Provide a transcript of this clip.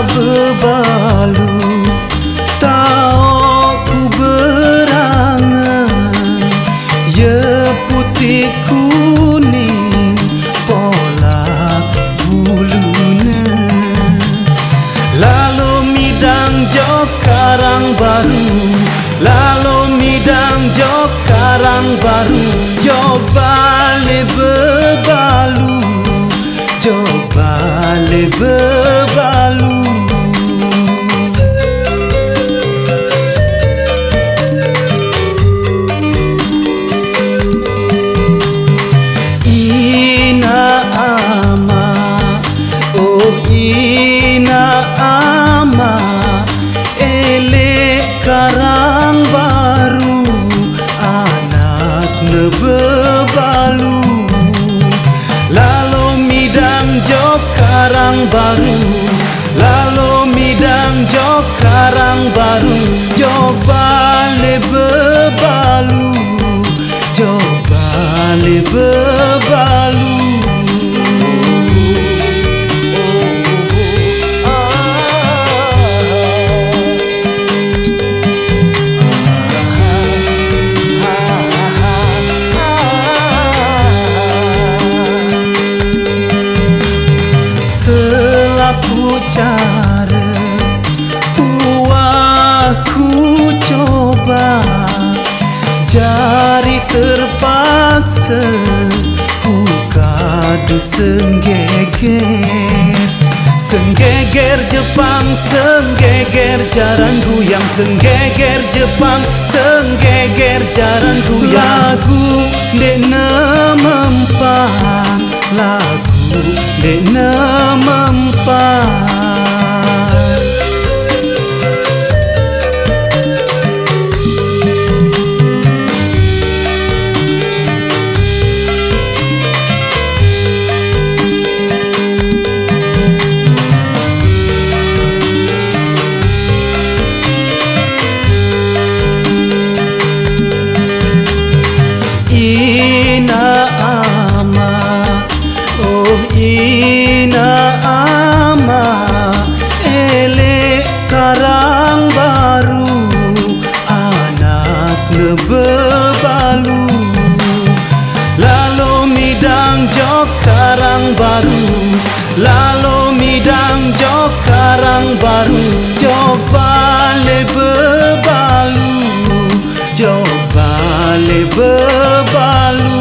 bebalu tao ku berangan ye putih kuning polak buluna lalu midang jok karang baru lalu midang jok karang baru coba le bebalu coba le bebalu ina ama oh ina ama ele karang baru anak nebebalu lalu midang jok karang baru lalu midang jok karang baru coba le bebalu coba le bebalu selapu cara aku coba jari terpaksa ku kadu senggeger Jepang senggeger jaranku yang senggeger Jepang senggeger jaranku lagu dena mempan lagu dena mempan ina ama oh ina ama ele karang baru anak nebebalu lalu midang jok karang baru lalu midang jok karang baru coba le bebalu coba le bebalu